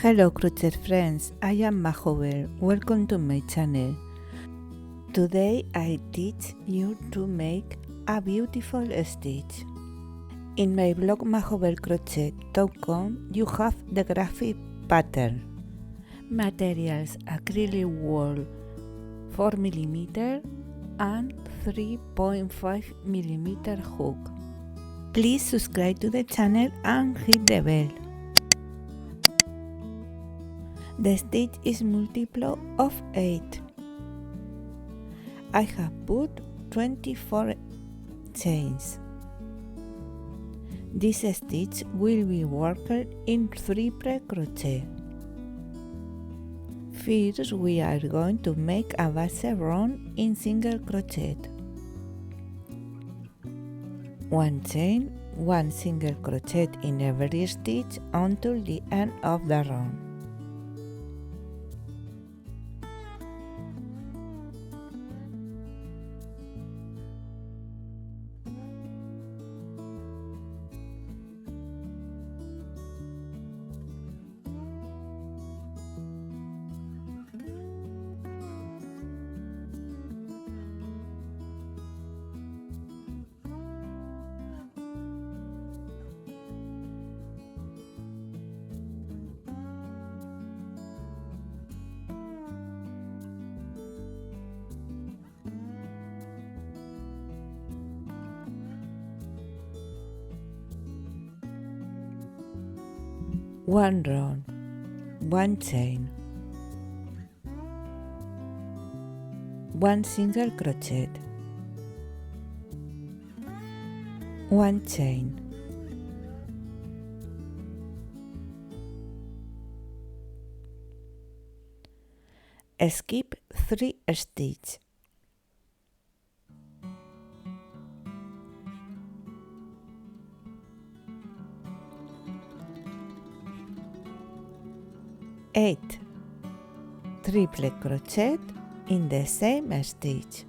Hello crochet friends, I am Majover. Welcome to my channel. Today I teach you to make a beautiful stitch. In my blog majovercrochet.com you have the graphic pattern. Materials: acrylic wool 4mm and 3.5mm hook. Please subscribe to the channel and hit the bell. The stitch is multiple of 8. I have put 24 chains. This stitch will be worked in triple crochet. First, we are going to make a base chevron in single crochet. 1 chain, 1 single crochet in every stitch until the end of the round. One round, 1 chain, 1 single crochet, 1 chain, skip 3 stitches, eight triple crochet in the same stitch.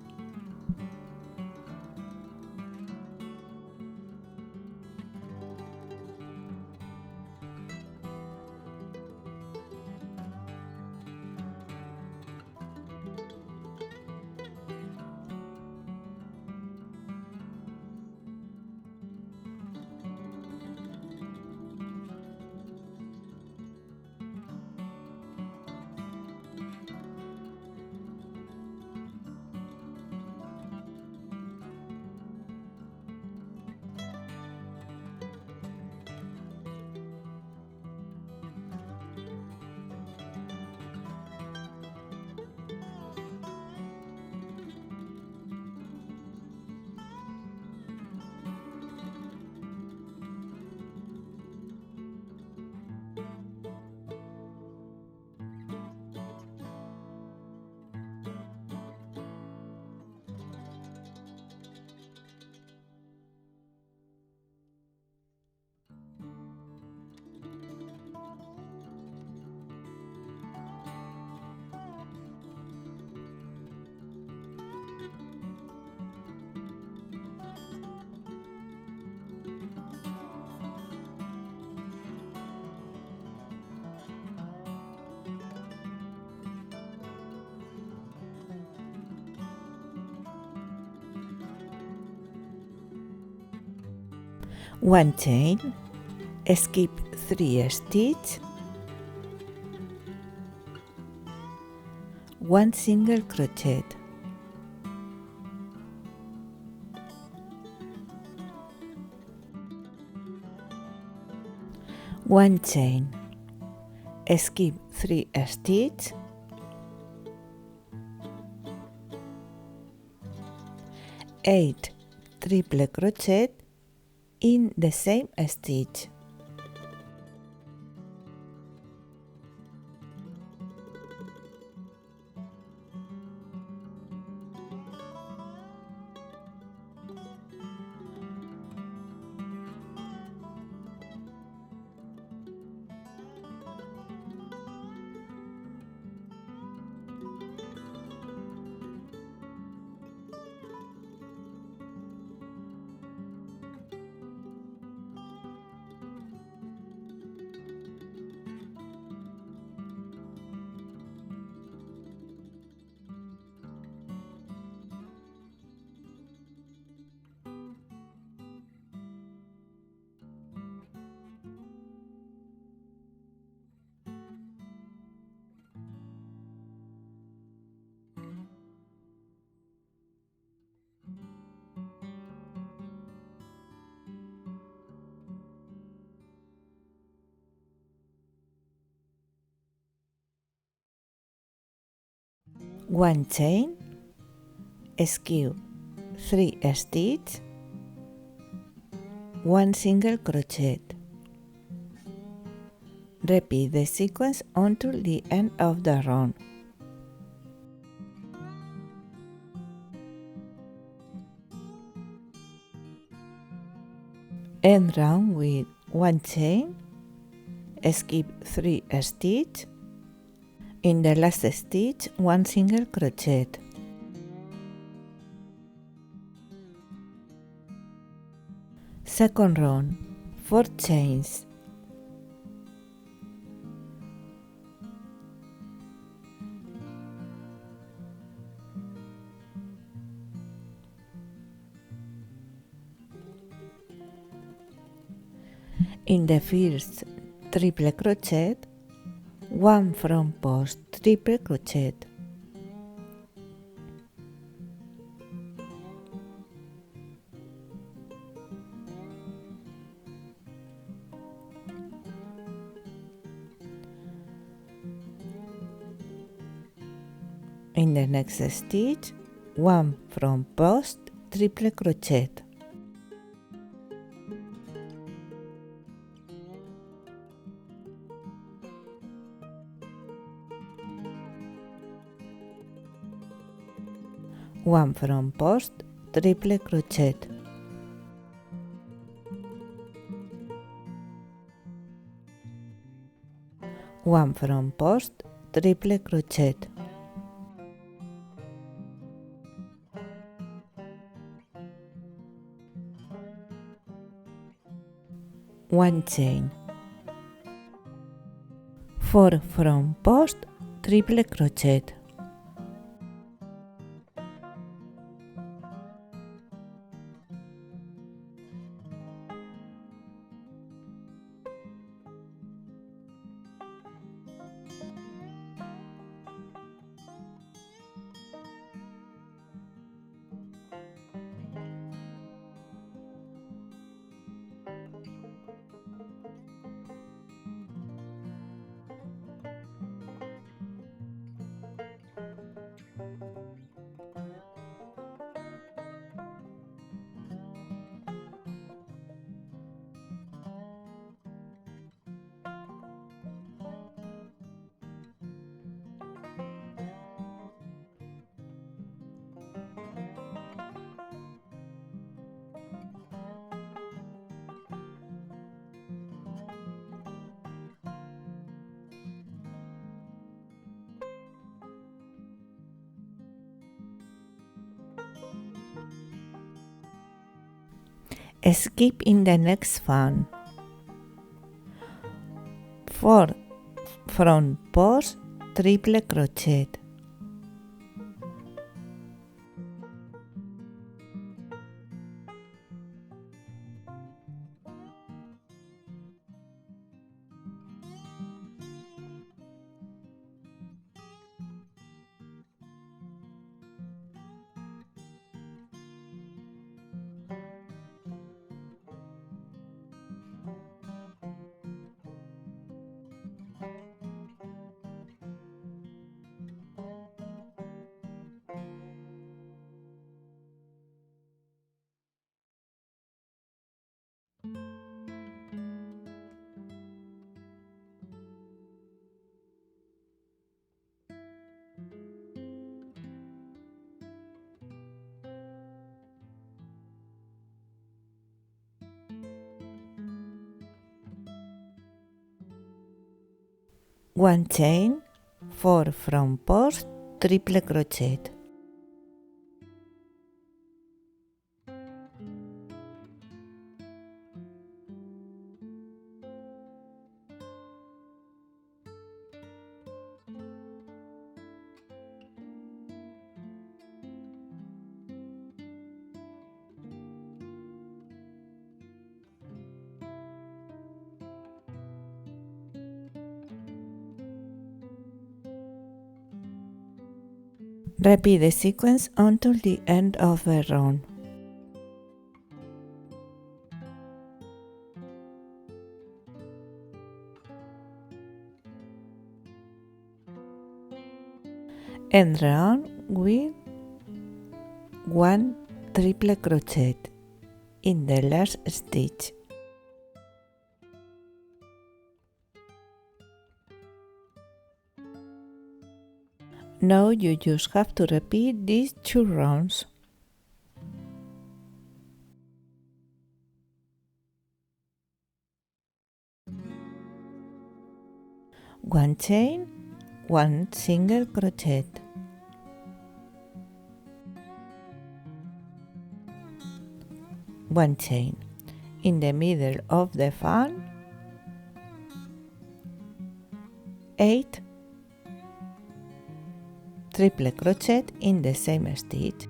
One chain, skip 3 stitches, 1 single crochet, one chain, skip 3 stitches, 8 triple crochet in the same stitch. 1 chain, skip 3 stitches, 1 single crochet. Repeat the sequence until the end of the round. End round with 1 chain, skip 3 stitches, in the last stitch 1 single crochet. Second round, 4 chains. In the first triple crochet, 1 front post triple crochet. In the next stitch, 1 front post triple crochet. One front post triple crochet. One front post triple crochet. One chain. 4 front post triple crochet. Skip in the next one. 4 front post triple crochet. One chain, 4 front post triple crochet. Repeat the sequence until the end of the round. and round with 1 triple crochet in the last stitch. Now you just have to repeat these 2 rounds. One chain, 1 single crochet. One chain. In the middle of the fan, 8 triple crochet in the same stitch.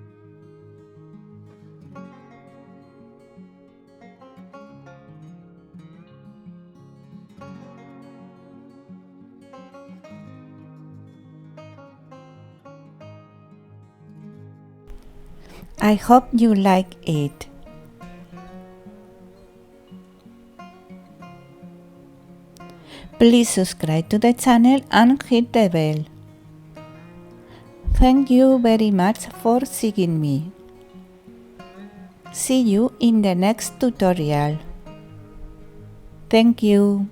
I hope you like it. Please subscribe to the channel and hit the bell. Thank you very much for seeing me. See you in the next tutorial. Thank you.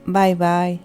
Bye bye.